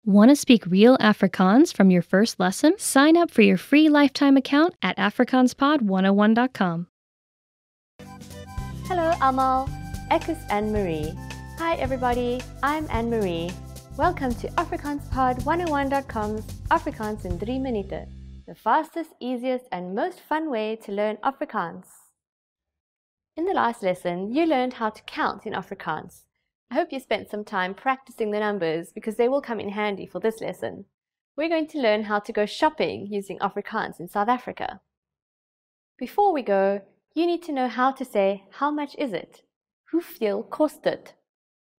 Want to speak real Afrikaans from your first lesson? Sign up for your free lifetime account at afrikaanspod101.com. Hallo almal, ek is Anne-Marie. Hi everybody, I'm Anne-Marie. Welcome to afrikaanspod101.com's Afrikaans in 3 minuten, the fastest, easiest and most fun way to learn Afrikaans. In the last lesson, you learned how to count in Afrikaans. I hope you spent some time practicing the numbers because they will come in handy for this lesson. We're going to learn how to go shopping using Afrikaans in South Africa. Before we go, you need to know how to say, how much is it? Hoeveel kost dit?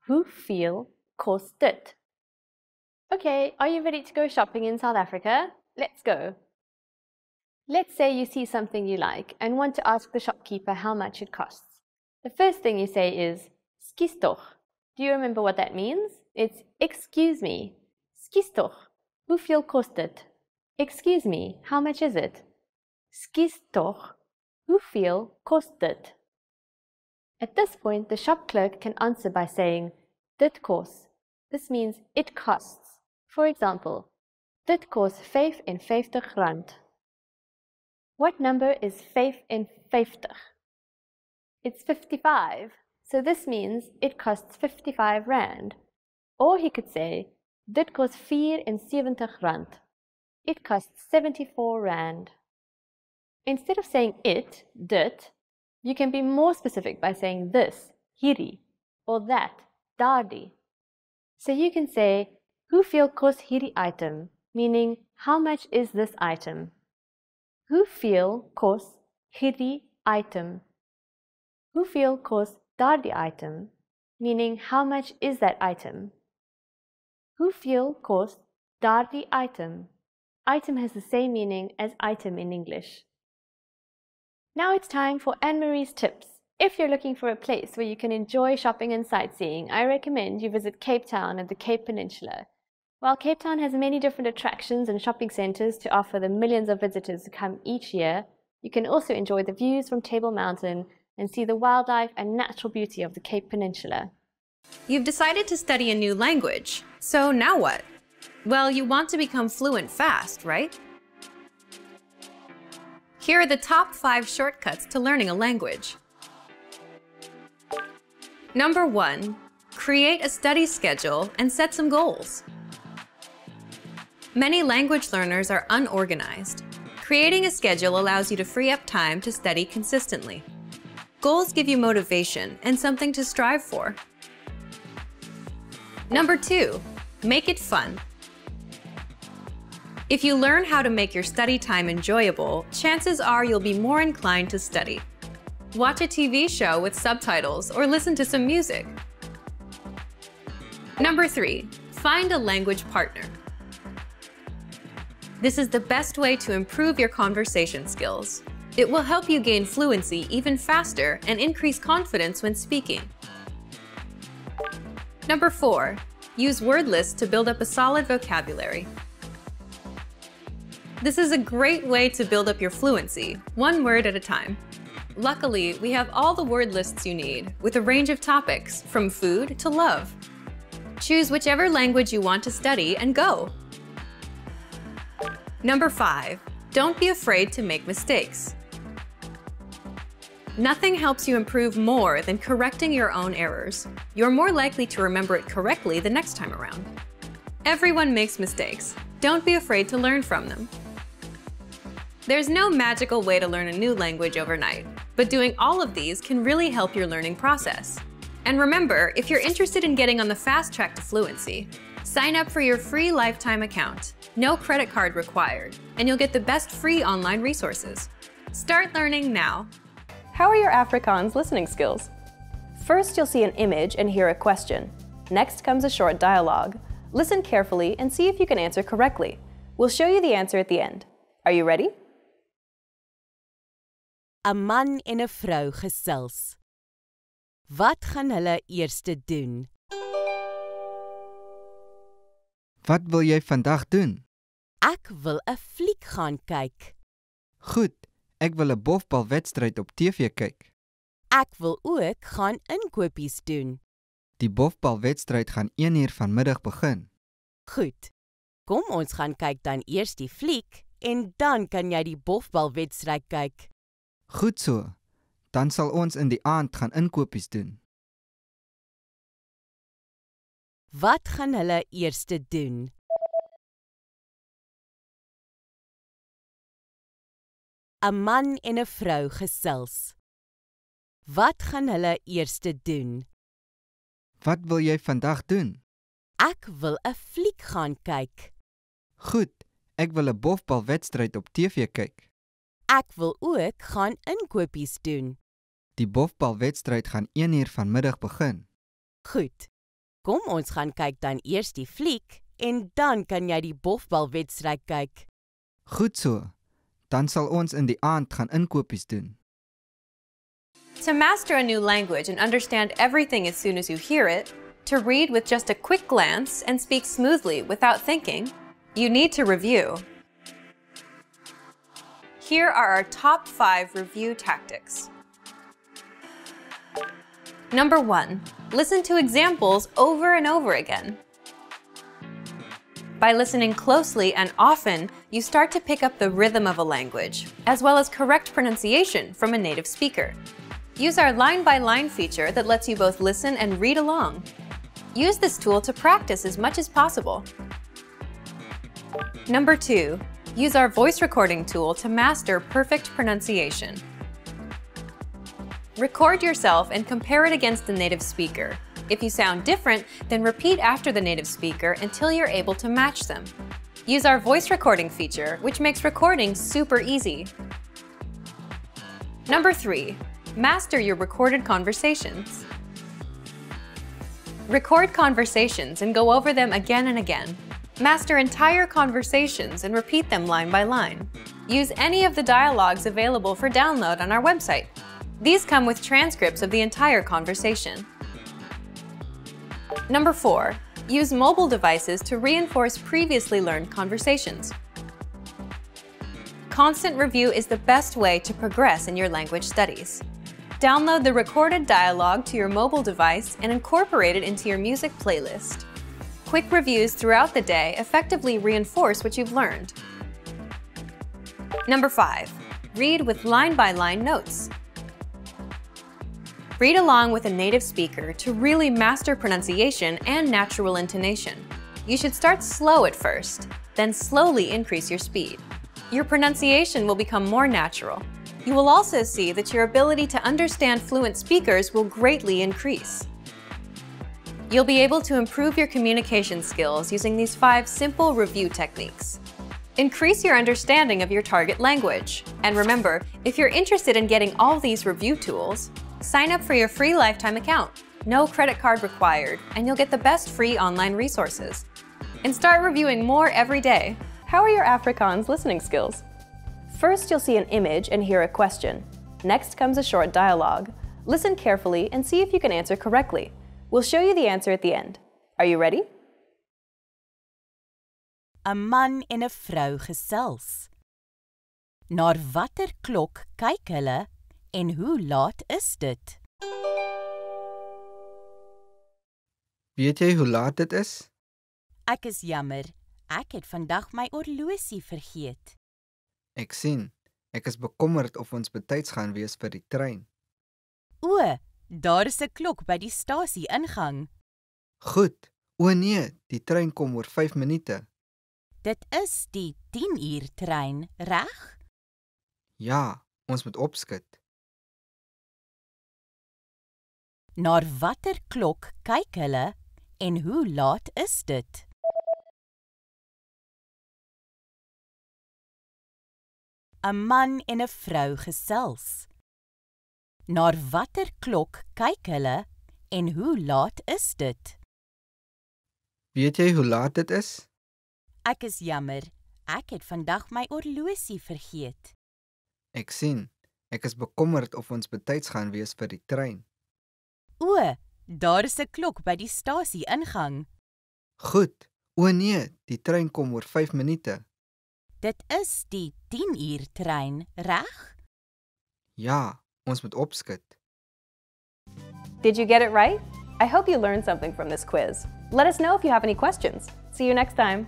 Hoeveel kost dit? Okay, are you ready to go shopping in South Africa? Let's go. Let's say you see something you like and want to ask the shopkeeper how much it costs. The first thing you say is, skus toch. Do you remember what that means? It's, excuse me. Skus toch. Hoeveel kost dit? Excuse me, how much is it? Skus toch. Hoeveel kost dit? At this point, the shop clerk can answer by saying, dit kos. This means it costs. For example, dit kos 55 rand. What number is 55? It's 55. So this means it costs 55 rand. Or he could say, dit kos 74 rand. It costs 74 rand. Instead of saying it, dit, you can be more specific by saying this, hierdie, or that, daardie. So you can say, hoeveel kos hierdie item, meaning how much is this item? Hoeveel kos hierdie item? Hoeveel kos daardie item, meaning how much is that item? Hoeveel kos daardie item? Item has the same meaning as item in English. Now it's time for Anne-Marie's tips. If you're looking for a place where you can enjoy shopping and sightseeing, I recommend you visit Cape Town and the Cape Peninsula. While Cape Town has many different attractions and shopping centres to offer the millions of visitors who come each year, you can also enjoy the views from Table Mountain and see the wildlife and natural beauty of the Cape Peninsula. You've decided to study a new language, so now what? Well, you want to become fluent fast, right? Here are the top 5 shortcuts to learning a language. Number 1, create a study schedule and set some goals. Many language learners are unorganized. Creating a schedule allows you to free up time to study consistently. Goals give you motivation and something to strive for. Number 2, make it fun. If you learn how to make your study time enjoyable, chances are you'll be more inclined to study. Watch a TV show with subtitles or listen to some music. Number 3, find a language partner. This is the best way to improve your conversation skills. It will help you gain fluency even faster and increase confidence when speaking. Number 4, use word lists to build up a solid vocabulary. This is a great way to build up your fluency, one word at a time. Luckily, we have all the word lists you need, with a range of topics, from food to love. Choose whichever language you want to study and go. Number 5, don't be afraid to make mistakes. Nothing helps you improve more than correcting your own errors. You're more likely to remember it correctly the next time around. Everyone makes mistakes. Don't be afraid to learn from them. There's no magical way to learn a new language overnight, but doing all of these can really help your learning process. And remember, if you're interested in getting on the fast track to fluency, sign up for your free lifetime account. No credit card required, and you'll get the best free online resources. Start learning now. How are your Afrikaans listening skills? First, you'll see an image and hear a question. Next comes a short dialogue. Listen carefully and see if you can answer correctly. We'll show you the answer at the end. Are you ready? 'n Man en 'n vrou gesels. Wat gaan hulle eerste doen? Wat wil jy vandag doen? Ek wil 'n fliek gaan kyk. Goed, ek wil 'n bofbalwedstryd op TV kyk. Ek wil ook gaan inkopies doen. Die bofbalwedstryd gaan 1 uur vanmiddag begin. Goed, Kom ons gaan kyk dan eers die fliek en dan kan jy die bofbalwedstryd kyk. Goed so. Dan sal ons in die aand gaan inkopies doen. Wat gaan hulle eers doen? 'n Man en 'n vrou gesels. Wat gaan hulle eers doen? Wat wil jy vandag doen? Ek wil 'n fliek gaan kyk. Goed, ek wil 'n bofbalwedstryd op TV kyk. Ek wil ook gaan inkopies doen. Die bofbalwedstryd gaan 1 uur vanmiddag begin. Goed. Kom ons gaan kyk dan eers die fliek en dan kan jy die bofbalwedstryd kyk. Goed so. Dan sal ons in die aand gaan inkopies doen. To master a new language and understand everything as soon as you hear it, to read with just a quick glance and speak smoothly without thinking, you need to review. Here are our top 5 review tactics. Number 1, listen to examples over and over again. By listening closely and often, you start to pick up the rhythm of a language, as well as correct pronunciation from a native speaker. Use our line-by-line feature that lets you both listen and read along. Use this tool to practice as much as possible. Number 2, use our voice recording tool to master perfect pronunciation. Record yourself and compare it against the native speaker. If you sound different, then repeat after the native speaker until you're able to match them. Use our voice recording feature, which makes recording super easy. Number 3, master your recorded conversations. Record conversations and go over them again and again. Master entire conversations and repeat them line by line. Use any of the dialogues available for download on our website. These come with transcripts of the entire conversation. Number 4, use mobile devices to reinforce previously learned conversations. Constant review is the best way to progress in your language studies. Download the recorded dialogue to your mobile device and incorporate it into your music playlist. Quick reviews throughout the day effectively reinforce what you've learned. Number 5, read with line-by-line notes. Read along with a native speaker to really master pronunciation and natural intonation. You should start slow at first, then slowly increase your speed. Your pronunciation will become more natural. You will also see that your ability to understand fluent speakers will greatly increase. You'll be able to improve your communication skills using these 5 simple review techniques. Increase your understanding of your target language. And remember, if you're interested in getting all these review tools, sign up for your free lifetime account. No credit card required, and you'll get the best free online resources. And start reviewing more every day. How are your Afrikaans listening skills? First, you'll see an image and hear a question. Next comes a short dialogue. Listen carefully and see if you can answer correctly. We'll show you the answer at the end. Are you ready? 'n Man en 'n vrou gesels. Na watter klok kyk hulle en hoe laat is dit? Weet jy hoe laat dit is? Ek is jammer, ek het vandag my horlosie vergeet. Ek sien. Ek is bekommerd of ons betyds gaan wees vir die trein. O, daar is 'n klok by die stasie ingang. Goed. O nee, die trein kom oor 5 minute. Dit is die 10-uur trein, reg? Ja, ons moet opskit. Na watter klok kyk hulle en hoe laat is dit? 'n Man en 'n vrou gesels. Na watter klok kyk hulle en hoe laat is dit? Weet jy hoe laat dit is? Ek is jammer, ek het vandag my horlosie vergeet. Ek sien. Ek is bekommerd of ons betyds gaan wees vir die trein. O, daar is 'n klok by die stasie ingang. Goed. O nee, die trein kom oor 5 minute. Dit is die 10-uur trein, reg? Ja, ons moet opskit. Did you get it right? I hope you learned something from this quiz. Let us know if you have any questions. See you next time.